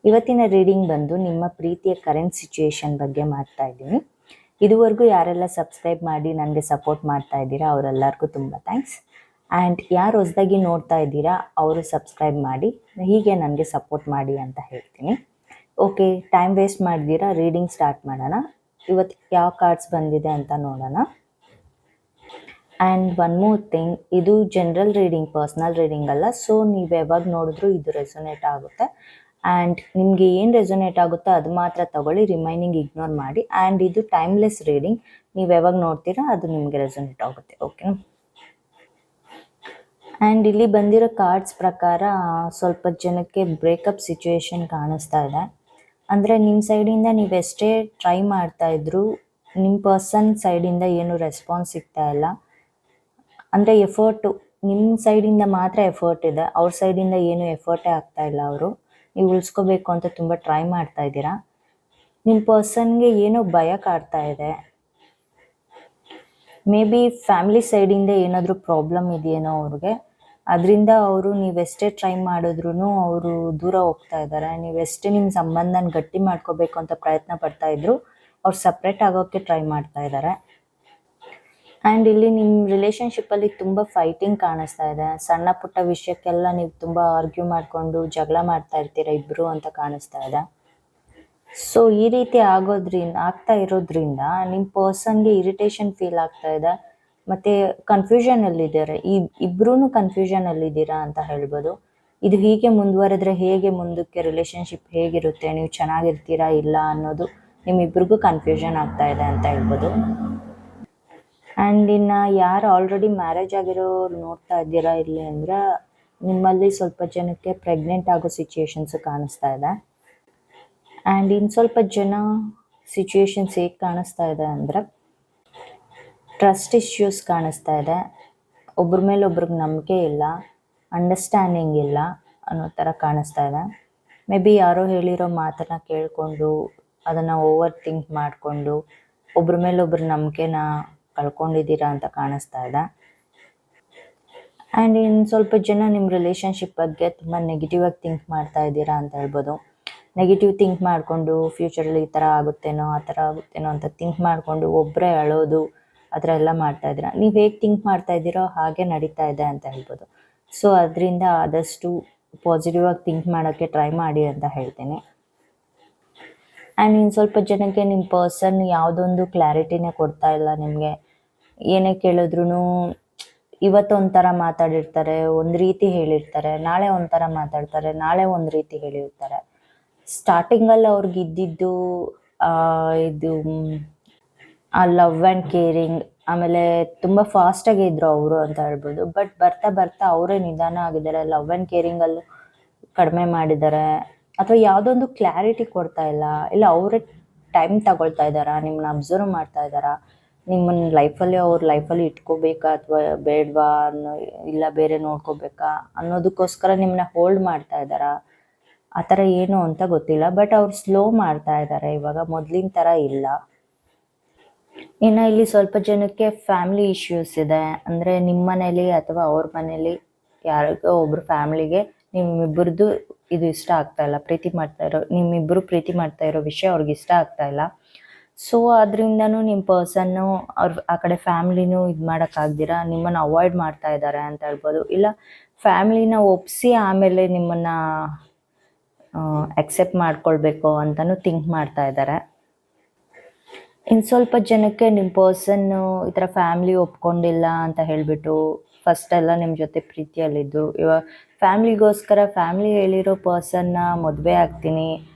ಇವತ್ತಿನ ರೀಡಿಂಗ್ ಬಂದು ನಿಮ್ಮ ಪ್ರೀತಿಯ ಕರೆಂಟ್ ಸಿಚುಯೇಷನ್ ಬಗ್ಗೆ ಮಾಡ್ತಾ ಇದ್ದೀನಿ. ಇದುವರೆಗೂ ಯಾರೆಲ್ಲ ಸಬ್ಸ್ಕ್ರೈಬ್ ಮಾಡಿ ನನಗೆ ಸಪೋರ್ಟ್ ಮಾಡ್ತಾ ಇದ್ದೀರಾ ಅವರೆಲ್ಲರಿಗೂ ತುಂಬ ಥ್ಯಾಂಕ್ಸ್. ಆ್ಯಂಡ್ ಯಾರು ಹೊಸದಾಗಿ ನೋಡ್ತಾ ಇದ್ದೀರಾ ಅವರು ಸಬ್ಸ್ಕ್ರೈಬ್ ಮಾಡಿ, ಹೀಗೆ ನನಗೆ ಸಪೋರ್ಟ್ ಮಾಡಿ ಅಂತ ಹೇಳ್ತೀನಿ. ಓಕೆ, ಟೈಮ್ ವೇಸ್ಟ್ ಮಾಡಿದ್ದೀರಾ, ರೀಡಿಂಗ್ ಸ್ಟಾರ್ಟ್ ಮಾಡೋಣ. ಇವತ್ತು ಯಾವ ಕಾರ್ಡ್ಸ್ ಬಂದಿದೆ ಅಂತ ನೋಡೋಣ. ಆ್ಯಂಡ್ ಒನ್ ಮೋರ್ ಥಿಂಗ್, ಇದು ಜನರಲ್ ರೀಡಿಂಗ್, ಪರ್ಸ್ನಲ್ ರೀಡಿಂಗ್ ಅಲ್ಲ. ಸೊ ನೀವು ಯಾವಾಗ ನೋಡಿದ್ರೂ ಇದು ರೆಸೊನೇಟ್ ಆಗುತ್ತೆ. ಆ್ಯಂಡ್ ನಿಮಗೆ ಏನು ರೆಸೊನೇಟ್ ಆಗುತ್ತೋ ಅದು ಮಾತ್ರ ತಗೊಳ್ಳಿ, ರಿಮೈನಿಂಗ್ ಇಗ್ನೋರ್ ಮಾಡಿ. ಆ್ಯಂಡ್ ಇದು ಟೈಮ್ಲೆಸ್ ರೀಡಿಂಗ್, ನೀವು ಯಾವಾಗ ನೋಡ್ತೀರಾ ಅದು ನಿಮಗೆ ರೆಸೊನೇಟ್ ಆಗುತ್ತೆ. ಓಕೆನಾ? ಆ್ಯಂಡ್ ಇಲ್ಲಿ ಬಂದಿರೋ ಕಾರ್ಡ್ಸ್ ಪ್ರಕಾರ ಸ್ವಲ್ಪ ಜನಕ್ಕೆ ಬ್ರೇಕಪ್ ಸಿಚುವೇಶನ್ ಕಾಣಿಸ್ತಾ ಇದೆ. ಅಂದರೆ ನಿಮ್ಮ ಸೈಡಿಂದ ನೀವು ಎಷ್ಟೇ ಟ್ರೈ ಮಾಡ್ತಾಯಿದ್ರು ನಿಮ್ಮ ಪರ್ಸನ್ ಸೈಡಿಂದ ಏನು ರೆಸ್ಪಾನ್ಸ್ ಸಿಗ್ತಾ ಇಲ್ಲ. ಅಂದರೆ ಎಫರ್ಟು ನಿಮ್ಮ ಸೈಡಿಂದ ಮಾತ್ರ ಎಫರ್ಟ್ ಇದೆ, ಅವ್ರ ಸೈಡಿಂದ ಏನು ಎಫರ್ಟೇ ಆಗ್ತಾ ಇಲ್ಲ. ಅವರು ನೀವು ಉಳಿಸ್ಕೋಬೇಕು ಅಂತ ತುಂಬ ಟ್ರೈ ಮಾಡ್ತಾ ಇದ್ದೀರಾ. ನಿಮ್ಮ ಪರ್ಸನ್ಗೆ ಏನೋ ಭಯ ಕಾಡ್ತಾ ಇದೆ. ಮೇ ಬಿ ಫ್ಯಾಮಿಲಿ ಸೈಡಿಂದ ಏನಾದರೂ ಪ್ರಾಬ್ಲಮ್ ಇದೆಯೇನೋ ಅವ್ರಿಗೆ, ಅದರಿಂದ ಅವರು ನೀವೆಷ್ಟೇ ಟ್ರೈ ಮಾಡಿದ್ರೂ ಅವರು ದೂರ ಹೋಗ್ತಾ ಇದ್ದಾರೆ. ನೀವೆಷ್ಟೇ ನಿಮ್ಮ ಸಂಬಂಧನ ಗಟ್ಟಿ ಮಾಡ್ಕೋಬೇಕು ಅಂತ ಪ್ರಯತ್ನ ಪಡ್ತಾ ಇದ್ರು, ಅವ್ರು ಸಪ್ರೇಟ್ ಆಗೋಕ್ಕೆ ಟ್ರೈ ಮಾಡ್ತಾ ಇದ್ದಾರೆ. ಆ್ಯಂಡ್ ಇಲ್ಲಿ ನಿಮ್ಮ ರಿಲೇಷನ್ಶಿಪ್ಪಲ್ಲಿ ತುಂಬ ಫೈಟಿಂಗ್ ಕಾಣಿಸ್ತಾ ಇದೆ. ಸಣ್ಣ ಪುಟ್ಟ ವಿಷಯಕ್ಕೆಲ್ಲ ನೀವು ತುಂಬ ಆರ್ಗ್ಯೂ ಮಾಡಿಕೊಂಡು ಜಗಳ ಮಾಡ್ತಾ ಇರ್ತೀರ ಇಬ್ಬರು ಅಂತ ಕಾಣಿಸ್ತಾ ಇದೆ. ಸೊ ಈ ರೀತಿ ಆಗ್ತಾ ಇರೋದ್ರಿಂದ ನಿಮ್ಮ ಪರ್ಸನ್ಗೆ ಇರಿಟೇಷನ್ ಫೀಲ್ ಆಗ್ತಾ ಇದೆ, ಮತ್ತು ಕನ್ಫ್ಯೂಷನಲ್ಲಿದ್ದಾರೆ. ಇಬ್ಬರೂ ಕನ್ಫ್ಯೂಷನಲ್ಲಿದ್ದೀರಾ ಅಂತ ಹೇಳ್ಬೋದು. ಇದು ಹೀಗೆ ಮುಂದುವರೆದ್ರೆ ಹೇಗೆ ಮುಂದಕ್ಕೆ ರಿಲೇಷನ್ಶಿಪ್ ಹೇಗಿರುತ್ತೆ, ನೀವು ಚೆನ್ನಾಗಿರ್ತೀರಾ ಇಲ್ಲ ಅನ್ನೋದು ನಿಮ್ಮಿಬ್ರಿಗೂ ಕನ್ಫ್ಯೂಷನ್ ಆಗ್ತಾ ಇದೆ ಅಂತ ಹೇಳ್ಬೋದು. ಆ್ಯಂಡ್ ಇನ್ನು ಯಾರು ಆಲ್ರೆಡಿ ಮ್ಯಾರೇಜ್ ಆಗಿರೋರು ನೋಡ್ತಾ ಇದ್ದೀರಾ ಇಲ್ಲಿ ಅಂದರೆ, ನಿಮ್ಮಲ್ಲಿ ಸ್ವಲ್ಪ ಜನಕ್ಕೆ ಪ್ರೆಗ್ನೆಂಟ್ ಆಗೋ ಸಿಚುಯೇಷನ್ಸು ಕಾಣಿಸ್ತಾ ಇದೆ. ಆ್ಯಂಡ್ ಇನ್ನು ಸ್ವಲ್ಪ ಜನ ಸಿಚುಯೇಷನ್ಸ್ ಹೇಗೆ ಕಾಣಿಸ್ತಾ ಇದೆ ಅಂದರೆ, ಟ್ರಸ್ಟ್ ಇಶ್ಯೂಸ್ ಕಾಣಿಸ್ತಾ ಇದೆ. ಒಬ್ರ ಮೇಲೆ ಒಬ್ರಿಗೆ ನಂಬಿಕೆ ಇಲ್ಲ, ಅಂಡರ್ಸ್ಟ್ಯಾಂಡಿಂಗ್ ಇಲ್ಲ ಅನ್ನೋ ಥರ ಕಾಣಿಸ್ತಾ ಇದೆ. ಮೇ ಬಿ ಯಾರೋ ಹೇಳಿರೋ ಮಾತನ್ನು ಕೇಳಿಕೊಂಡು ಅದನ್ನು ಓವರ್ ಥಿಂಕ್ ಮಾಡಿಕೊಂಡು ಒಬ್ರ ಮೇಲೆ ಒಬ್ರ ನಂಬಿಕೆನ ಕಳ್ಕೊಂಡಿದ್ದೀರಾ ಅಂತ ಕಾಣಿಸ್ತಾ ಇದೆ. ಆ್ಯಂಡ್ ಇನ್ನು ಸ್ವಲ್ಪ ಜನ ನಿಮ್ಮ ರಿಲೇಷನ್ಶಿಪ್ ಬಗ್ಗೆ ತುಂಬ ನೆಗೆಟಿವ್ ಆಗಿ ಥಿಂಕ್ ಮಾಡ್ತಾ ಇದ್ದೀರಾ ಅಂತ ಹೇಳ್ಬೋದು. ನೆಗೆಟಿವ್ ಥಿಂಕ್ ಮಾಡಿಕೊಂಡು ಫ್ಯೂಚರಲ್ಲಿ ಈ ಥರ ಆಗುತ್ತೇನೋ ಆ ಥರ ಆಗುತ್ತೇನೋ ಅಂತ ಥಿಂಕ್ ಮಾಡಿಕೊಂಡು ಒಬ್ಬರೇ ಅಳೋದು ಆ ಥರ ಎಲ್ಲ ಮಾಡ್ತಾಯಿದ್ದೀರಾ. ನೀವು ಹೇಗೆ ಥಿಂಕ್ ಮಾಡ್ತಾ ಇದ್ದೀರೋ ಹಾಗೆ ನಡೀತಾ ಇದೆ ಅಂತ ಹೇಳ್ಬೋದು. ಸೊ ಅದರಿಂದ ಆದಷ್ಟು ಪಾಸಿಟಿವ್ ಆಗಿ ಥಿಂಕ್ ಮಾಡೋಕ್ಕೆ ಟ್ರೈ ಮಾಡಿ ಅಂತ ಹೇಳ್ತೀನಿ. ಆ್ಯಂಡ್ ಇನ್ನು ಸ್ವಲ್ಪ ಜನಕ್ಕೆ ನಿಮ್ಮ ಪರ್ಸನ್ ಯಾವುದೊಂದು ಕ್ಲಾರಿಟಿನೇ ಕೊಡ್ತಾ ಇಲ್ಲ ನಿಮಗೆ. ಏನೇ ಕೇಳಿದ್ರೂ ಇವತ್ತು ಒಂಥರ ಮಾತಾಡಿರ್ತಾರೆ, ಒಂದು ರೀತಿ ಹೇಳಿರ್ತಾರೆ, ನಾಳೆ ಒಂಥರ ಮಾತಾಡ್ತಾರೆ, ನಾಳೆ ಒಂದು ರೀತಿ ಹೇಳಿರ್ತಾರೆ. ಸ್ಟಾರ್ಟಿಂಗಲ್ಲಿ ಅವ್ರಿಗೆ ಇದ್ದಿದ್ದು ಇದು ಲವ್ ಆ್ಯಂಡ್ ಕೇರಿಂಗ್, ಆಮೇಲೆ ತುಂಬ ಫಾಸ್ಟಾಗಿ ಇದ್ದರು ಅವರು ಅಂತ ಹೇಳ್ಬೋದು. ಬಟ್ ಬರ್ತಾ ಬರ್ತಾ ಅವರೇ ನಿಧಾನ ಆಗಿದ್ದಾರೆ, ಲವ್ ಆ್ಯಂಡ್ ಕೇರಿಂಗಲ್ಲೂ ಕಡಿಮೆ ಮಾಡಿದ್ದಾರೆ, ಅಥವಾ ಯಾವುದೊಂದು ಕ್ಲಾರಿಟಿ ಕೊಡ್ತಾ ಇಲ್ಲ ಅವರೇ ಟೈಮ್ ತಗೊಳ್ತಾ ಇದ್ದಾರಾ, ನಿಮ್ಮನ್ನ ಅಬ್ಸರ್ವ್ ಮಾಡ್ತಾ ಇದ್ದಾರಾ, ನಿಮ್ಮನ್ನ ಲೈಫಲ್ಲಿ ಅವ್ರ ಲೈಫಲ್ಲಿ ಇಟ್ಕೋಬೇಕಾ ಅಥವಾ ಬೇಡವಾ ಇಲ್ಲ ಬೇರೆ ನೋಡ್ಕೋಬೇಕಾ ಅನ್ನೋದಕ್ಕೋಸ್ಕರ ನಿಮ್ಮನ್ನ ಹೋಲ್ಡ್ ಮಾಡ್ತಾ ಇದ್ದಾರಾ, ಆ ಥರ ಏನು ಅಂತ ಗೊತ್ತಿಲ್ಲ. ಬಟ್ ಅವ್ರು ಸ್ಲೋ ಮಾಡ್ತಾ ಇದ್ದಾರೆ ಇವಾಗ, ಮೊದಲಿನ ಥರ ಇಲ್ಲ. ಇನ್ನು ಇಲ್ಲಿ ಸ್ವಲ್ಪ ಜನಕ್ಕೆ ಫ್ಯಾಮಿಲಿ ಇಶ್ಯೂಸ್ ಇದೆ. ಅಂದರೆ ನಿಮ್ಮ ಮನೇಲಿ ಅಥವಾ ಅವ್ರ ಮನೇಲಿ ಯಾರಿಗೋ ಒಬ್ರು ಫ್ಯಾಮಿಲಿಗೆ ನಿಮ್ಮಿಬ್ಬರದು ಇದು ಇಷ್ಟ ಆಗ್ತಾ ಇಲ್ಲ, ನಿಮ್ಮಿಬ್ಬರು ಪ್ರೀತಿ ಮಾಡ್ತಾ ಇರೋ ವಿಷಯ ಅವ್ರಿಗೆ ಇಷ್ಟ ಆಗ್ತಾ ಇಲ್ಲ. ಸೊ ಅದರಿಂದನೂ ನಿಮ್ಮ ಪರ್ಸನ್ನು ಅವ್ರ ಆ ಕಡೆ ಫ್ಯಾಮ್ಲಿನೂ ಇದು ಮಾಡೋಕ್ಕಾಗ್ದಿರ ನಿಮ್ಮನ್ನು ಅವಾಯ್ಡ್ ಮಾಡ್ತಾ ಇದ್ದಾರೆ ಅಂತ ಹೇಳ್ಬೋದು. ಇಲ್ಲ ಫ್ಯಾಮ್ಲಿನ ಒಪ್ಪಿಸಿ ಆಮೇಲೆ ನಿಮ್ಮನ್ನು ಅಕ್ಸೆಪ್ಟ್ ಮಾಡ್ಕೊಳ್ಬೇಕು ಅಂತಲೂ ಥಿಂಕ್ ಮಾಡ್ತಾ ಇದ್ದಾರೆ. ಇನ್ನು ಸ್ವಲ್ಪ ಜನಕ್ಕೆ ನಿಮ್ಮ ಪರ್ಸನ್ನು ಈ ಥರ ಫ್ಯಾಮ್ಲಿ ಒಪ್ಕೊಂಡಿಲ್ಲ ಅಂತ ಹೇಳಿಬಿಟ್ಟು ಫಸ್ಟೆಲ್ಲ ನಿಮ್ಮ ಜೊತೆ ಪ್ರೀತಿಯಲ್ಲಿದ್ದು, ಇವಾಗ ಫ್ಯಾಮ್ಲಿಗೋಸ್ಕರ ಫ್ಯಾಮ್ಲಿ ಹೇಳಿರೋ ಪರ್ಸನ್ನ ಮದುವೆ ಆಗ್ತೀನಿ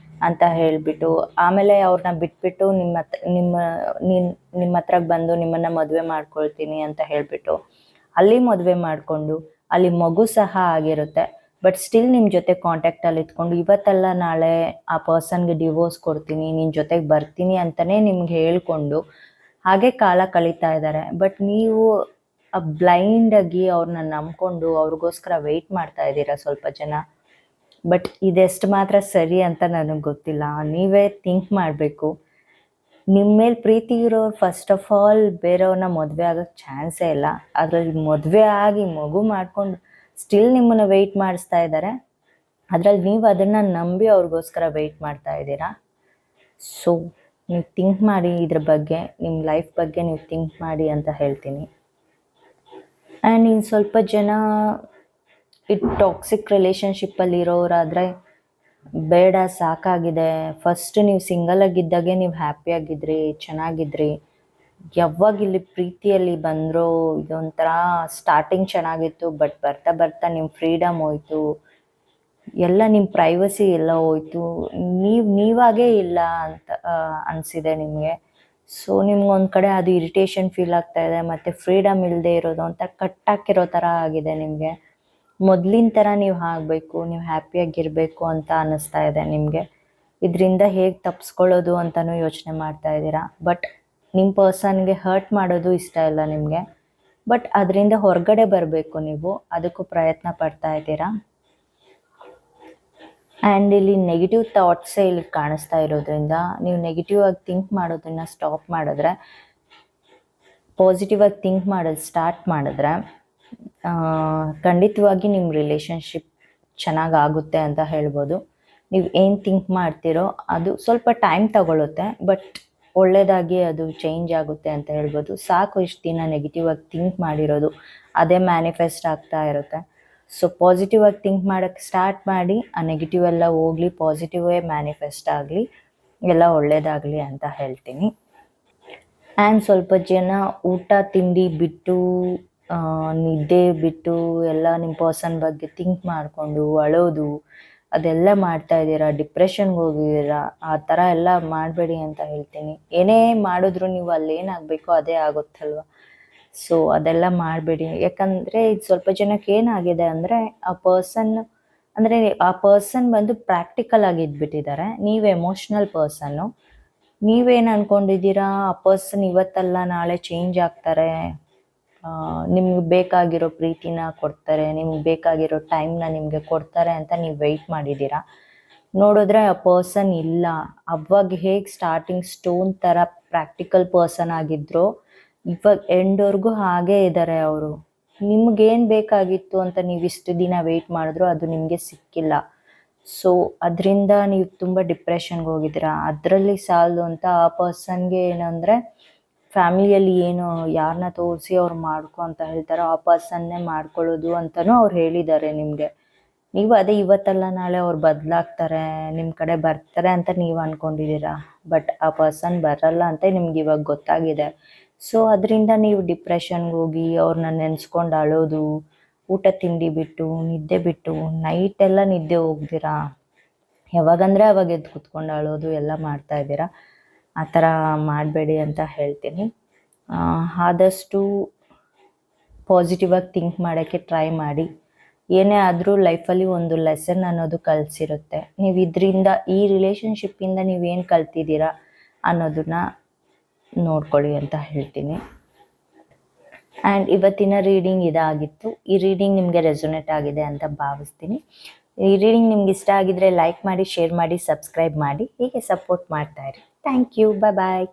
ಅಂತ ಹೇಳಿಬಿಟ್ಟು ಆಮೇಲೆ ಅವ್ರನ್ನ ಬಿಟ್ಬಿಟ್ಟು ನಿಮ್ಮ ಹತ್ರಕ್ಕೆ ಬಂದು ನಿಮ್ಮನ್ನು ಮದುವೆ ಮಾಡ್ಕೊಳ್ತೀನಿ ಅಂತ ಹೇಳಿಬಿಟ್ಟು ಅಲ್ಲಿ ಮದುವೆ ಮಾಡಿಕೊಂಡು ಅಲ್ಲಿ ಮಗು ಸಹ ಆಗಿರುತ್ತೆ. ಬಟ್ ಸ್ಟಿಲ್ ನಿಮ್ಮ ಜೊತೆ ಕಾಂಟ್ಯಾಕ್ಟಲ್ಲಿ ಇಟ್ಕೊಂಡು ಇವತ್ತಲ್ಲ ನಾಳೆ ಆ ಪರ್ಸನ್ಗೆ ಡಿವೋರ್ಸ್ ಕೊಡ್ತೀನಿ, ನಿನ್ನ ಜೊತೆಗೆ ಬರ್ತೀನಿ ಅಂತಲೇ ನಿಮ್ಗೆ ಹೇಳ್ಕೊಂಡು ಹಾಗೆ ಕಾಲ ಕಳೀತಾ ಇದ್ದಾರೆ. ಬಟ್ ನೀವು ಬ್ಲೈಂಡಾಗಿ ಅವ್ರನ್ನ ನಂಬ್ಕೊಂಡು ಅವ್ರಿಗೋಸ್ಕರ ವೆಯ್ಟ್ ಮಾಡ್ತಾ ಇದ್ದೀರಾ ಸ್ವಲ್ಪ ಜನ. ಬಟ್ ಇದೆಷ್ಟು ಮಾತ್ರ ಸರಿ ಅಂತ ನನಗೆ ಗೊತ್ತಿಲ್ಲ, ನೀವೇ ಥಿಂಕ್ ಮಾಡಬೇಕು. ನಿಮ್ಮ ಮೇಲೆ ಪ್ರೀತಿ ಇರೋರು ಫಸ್ಟ್ ಆಫ್ ಆಲ್ ಬೇರೆಯವ್ರನ್ನ ಮದುವೆ ಆಗೋಕ್ಕೆ ಚಾನ್ಸೇ ಇಲ್ಲ. ಅದರಲ್ಲಿ ಮದುವೆ ಆಗಿ ಮಗು ಮಾಡಿಕೊಂಡು ಸ್ಟಿಲ್ ನಿಮ್ಮನ್ನು ವೆಯ್ಟ್ ಮಾಡಿಸ್ತಾ ಇದ್ದಾರೆ. ಅದ್ರಲ್ಲಿ ನೀವು ಅದನ್ನು ನಂಬಿ ಅವ್ರಿಗೋಸ್ಕರ ವೆಯ್ಟ್ ಮಾಡ್ತಾ ಇದ್ದೀರಾ. ಸೊ ನೀವು ಥಿಂಕ್ ಮಾಡಿ, ಇದ್ರ ಬಗ್ಗೆ ನಿಮ್ಮ ಲೈಫ್ ಬಗ್ಗೆ ನೀವು ಥಿಂಕ್ ಮಾಡಿ ಅಂತ ಹೇಳ್ತೀನಿ. ಆ್ಯಂಡ್ ಇನ್ನು ಸ್ವಲ್ಪ ಜನ ಈ ಟಾಕ್ಸಿಕ್ ರಿಲೇಷನ್ಶಿಪ್ಪಲ್ಲಿ ಇರೋರಾದರೆ ಬೇಡ, ಸಾಕಾಗಿದೆ. ಫಸ್ಟ್ ನೀವು ಸಿಂಗಲ್ ಆಗಿದ್ದಾಗೆ ನೀವು ಹ್ಯಾಪಿಯಾಗಿದ್ರಿ, ಚೆನ್ನಾಗಿದ್ರಿ. ಯಾವಾಗ ಇಲ್ಲಿ ಪ್ರೀತಿಯಲ್ಲಿ ಬಂದರೂ ಇದೊಂಥರ ಸ್ಟಾರ್ಟಿಂಗ್ ಚೆನ್ನಾಗಿತ್ತು, ಬಟ್ ಬರ್ತಾ ಬರ್ತಾ ನಿಮ್ಮ ಫ್ರೀಡಮ್ ಹೋಯ್ತು, ಎಲ್ಲ ನಿಮ್ಮ ಪ್ರೈವಸಿ ಎಲ್ಲ ಹೋಯ್ತು, ನೀವಾಗೇ ಇಲ್ಲ ಅಂತ ಅನಿಸಿದೆ ನಿಮಗೆ. ಸೊ ನಿಮ್ಗೊಂದು ಕಡೆ ಅದು ಇರಿಟೇಷನ್ ಫೀಲ್ ಆಗ್ತಾ ಇದೆ, ಮತ್ತು ಫ್ರೀಡಮ್ ಇಲ್ಲದೆ ಇರೋದು ಅಂತ ಕಟ್ಟಾಕಿರೋ ಥರ ಆಗಿದೆ ನಿಮಗೆ. ಮೊದಲಿನ ಥರ ನೀವು ಆಗಬೇಕು, ನೀವು ಹ್ಯಾಪಿಯಾಗಿರಬೇಕು ಅಂತ ಅನ್ನಿಸ್ತಾ ಇದೆ ನಿಮಗೆ. ಇದರಿಂದ ಹೇಗೆ ತಪ್ಪಿಸ್ಕೊಳ್ಳೋದು ಅಂತಲೂ ಯೋಚನೆ ಮಾಡ್ತಾ ಇದ್ದೀರಾ. ಬಟ್ ನಿಮ್ಮ ಪರ್ಸನ್ಗೆ ಹರ್ಟ್ ಮಾಡೋದು ಇಷ್ಟ ಇಲ್ಲ ನಿಮಗೆ. ಬಟ್ ಅದರಿಂದ ಹೊರಗಡೆ ಬರಬೇಕು ನೀವು, ಅದಕ್ಕೂ ಪ್ರಯತ್ನ ಪಡ್ತಾ ಇದ್ದೀರಾ. ಆ್ಯಂಡ್ ಇಲ್ಲಿ ನೆಗೆಟಿವ್ ಥಾಟ್ಸೇ ಇಲ್ಲಿ ಕಾಣಿಸ್ತಾ ಇರೋದ್ರಿಂದ ನೀವು ನೆಗೆಟಿವ್ ಆಗಿ ಥಿಂಕ್ ಮಾಡೋದನ್ನು ಸ್ಟಾಪ್ ಮಾಡಿದ್ರೆ, ಪಾಸಿಟಿವ್ ಆಗಿ ಥಿಂಕ್ ಮಾಡೋದು ಸ್ಟಾರ್ಟ್ ಮಾಡಿದ್ರೆ ಖಂಡಿತವಾಗಿ ನಿಮ್ಮ ರಿಲೇಷನ್ಶಿಪ್ ಚೆನ್ನಾಗಾಗುತ್ತೆ ಅಂತ ಹೇಳ್ಬೋದು. ನೀವು ಏನು ಥಿಂಕ್ ಮಾಡ್ತೀರೋ ಅದು ಸ್ವಲ್ಪ ಟೈಮ್ ತಗೊಳ್ಳುತ್ತೆ, ಬಟ್ ಒಳ್ಳೆಯದಾಗಿ ಅದು ಚೇಂಜ್ ಆಗುತ್ತೆ ಅಂತ ಹೇಳ್ಬೋದು. ಸಾಕು ಇಷ್ಟು ದಿನ ನೆಗೆಟಿವ್ ಆಗಿ ಥಿಂಕ್ ಮಾಡಿರೋದು, ಅದೇ ಮ್ಯಾನಿಫೆಸ್ಟ್ ಆಗ್ತಾ ಇರುತ್ತೆ. ಸೊ ಪಾಸಿಟಿವ್ ಆಗಿ ಥಿಂಕ್ ಮಾಡೋಕ್ಕೆ ಸ್ಟಾರ್ಟ್ ಮಾಡಿ, ಆ ನೆಗೆಟಿವ್ ಎಲ್ಲ ಹೋಗಲಿ, ಪಾಸಿಟಿವೇ ಮ್ಯಾನಿಫೆಸ್ಟ್ ಆಗಲಿ, ಎಲ್ಲ ಒಳ್ಳೆಯದಾಗಲಿ ಅಂತ ಹೇಳ್ತೀನಿ. ಆ್ಯಂಡ್ ಸ್ವಲ್ಪ ಜನ ಊಟ ತಿಂಡಿ ಬಿಟ್ಟು, ನಿದ್ದೆ ಬಿಟ್ಟು ಎಲ್ಲ ನಿಮ್ಮ ಪರ್ಸನ್ ಬಗ್ಗೆ ಥಿಂಕ್ ಮಾಡಿಕೊಂಡು ಅಳೋದು ಅದೆಲ್ಲ ಮಾಡ್ತಾ ಇದ್ದೀರಾ, ಡಿಪ್ರೆಷನ್ಗೆ ಹೋಗಿದ್ದೀರಾ. ಆ ಥರ ಎಲ್ಲ ಮಾಡಬೇಡಿ ಅಂತ ಹೇಳ್ತೀನಿ. ಏನೇ ಮಾಡಿದ್ರು ನೀವು ಅಲ್ಲೇನಾಗಬೇಕೋ ಅದೇ ಆಗುತ್ತಲ್ವ. ಸೊ ಅದೆಲ್ಲ ಮಾಡಬೇಡಿ. ಯಾಕಂದರೆ ಇದು ಸ್ವಲ್ಪ ಜನಕ್ಕೆ ಏನಾಗಿದೆ ಅಂದರೆ, ಆ ಪರ್ಸನ್ ಬಂದು ಪ್ರಾಕ್ಟಿಕಲ್ ಆಗಿ ಇದ್ಬಿಟ್ಟಿದ್ದಾರೆ, ನೀವು ಎಮೋಷ್ನಲ್ ಪರ್ಸನ್ನು. ನೀವೇನು ಅಂದ್ಕೊಂಡಿದ್ದೀರಾ, ಆ ಪರ್ಸನ್ ಇವತ್ತಲ್ಲ ನಾಳೆ ಚೇಂಜ್ ಆಗ್ತಾರೆ, ನಿಮ್ಗೆ ಬೇಕಾಗಿರೋ ಪ್ರೀತಿನ ಕೊಡ್ತಾರೆ, ನಿಮ್ಗೆ ಬೇಕಾಗಿರೋ ಟೈಮ್ನ ನಿಮಗೆ ಕೊಡ್ತಾರೆ ಅಂತ ನೀವು ವೆಯ್ಟ್ ಮಾಡಿದ್ದೀರಾ. ನೋಡಿದ್ರೆ ಆ ಪರ್ಸನ್ ಇಲ್ಲ. ಅವಾಗ ಹೇಗೆ ಸ್ಟಾರ್ಟಿಂಗ್ ಸ್ಟೋನ್ ಥರ ಪ್ರಾಕ್ಟಿಕಲ್ ಪರ್ಸನ್ ಆಗಿದ್ರೋ, ಇವಾಗ ಎಂಡ್ವರೆಗೂ ಹಾಗೇ ಇದ್ದಾರೆ ಅವರು. ನಿಮ್ಗೇನು ಬೇಕಾಗಿತ್ತು ಅಂತ ನೀವು ಇಷ್ಟು ದಿನ ವೆಯ್ಟ್ ಮಾಡಿದ್ರು ಅದು ನಿಮಗೆ ಸಿಕ್ಕಿಲ್ಲ. ಸೊ ಅದರಿಂದ ನೀವು ತುಂಬ ಡಿಪ್ರೆಷನ್ಗೆ ಹೋಗಿದ್ದೀರಾ. ಅದರಲ್ಲಿ ಸಾಲದು ಅಂತ ಆ ಪರ್ಸನ್ಗೆ ಏನಂದರೆ, ಫ್ಯಾಮಿಲಿಯಲ್ಲಿ ಏನು ಯಾರನ್ನ ತೋರಿಸಿ ಅವ್ರು ಮಾಡ್ಕೊ ಅಂತ ಹೇಳ್ತಾರೋ ಆ ಪರ್ಸನ್ನೇ ಮಾಡ್ಕೊಳ್ಳೋದು ಅಂತಲೂ ಅವ್ರು ಹೇಳಿದ್ದಾರೆ ನಿಮಗೆ. ನೀವು ಅದೇ ಇವತ್ತಲ್ಲ ನಾಳೆ ಅವ್ರು ಬದಲಾಗ್ತಾರೆ, ನಿಮ್ಮ ಕಡೆ ಬರ್ತಾರೆ ಅಂತ ನೀವು ಅಂದ್ಕೊಂಡಿದ್ದೀರಾ. ಬಟ್ ಆ ಪರ್ಸನ್ ಬರಲ್ಲ ಅಂತ ನಿಮ್ಗೆ ಇವಾಗ ಗೊತ್ತಾಗಿದೆ. ಸೊ ಅದರಿಂದ ನೀವು ಡಿಪ್ರೆಷನ್ಗೆ ಹೋಗಿ ಅವ್ರನ್ನ ನೆನೆಸ್ಕೊಂಡು ಅಳೋದು, ಊಟ ತಿಂಡಿ ಬಿಟ್ಟು, ನಿದ್ದೆ ಬಿಟ್ಟು, ನೈಟೆಲ್ಲ ನಿದ್ದೆ ಹೋಗ್ದಿರಾ, ಯಾವಾಗಂದರೆ ಅವಾಗ ಎದ್ದು ಕುತ್ಕೊಂಡು ಅಳೋದು ಎಲ್ಲ ಮಾಡ್ತಾ ಇದ್ದೀರಾ. ಆ ಥರ ಮಾಡಬೇಡಿ ಅಂತ ಹೇಳ್ತೀನಿ. ಆದಷ್ಟು ಪಾಸಿಟಿವ್ ಆಗಿ ಥಿಂಕ್ ಮಾಡೋಕ್ಕೆ ಟ್ರೈ ಮಾಡಿ. ಏನೇ ಆದರೂ ಲೈಫಲ್ಲಿ ಒಂದು ಲೆಸನ್ ಅನ್ನೋದು ಕಲಿಸಿರುತ್ತೆ. ನೀವು ಇದರಿಂದ, ಈ ರಿಲೇಷನ್ಶಿಪ್ಪಿಂದ ನೀವೇನು ಕಲ್ತಿದ್ದೀರಾ ಅನ್ನೋದನ್ನ ನೋಡ್ಕೊಳ್ಳಿ ಅಂತ ಹೇಳ್ತೀನಿ. ಆ್ಯಂಡ್ ಇವತ್ತಿನ ರೀಡಿಂಗ್ ಇದಾಗಿತ್ತು. ಈ ರೀಡಿಂಗ್ ನಿಮಗೆ ರೆಸೊನೇಟ್ ಆಗಿದೆ ಅಂತ ಭಾವಿಸ್ತೀನಿ. ಈ ರೀಡಿಂಗ್ ನಿಮ್ಗೆ ಇಷ್ಟ ಆಗಿದ್ರೆ ಲೈಕ್ ಮಾಡಿ, ಶೇರ್ ಮಾಡಿ, ಸಬ್ಸ್ಕ್ರೈಬ್ ಮಾಡಿ. ಹೀಗೆ ಸಪೋರ್ಟ್ ಮಾಡ್ತಾಯಿರಿ. Thank you. ಬಾಯ್.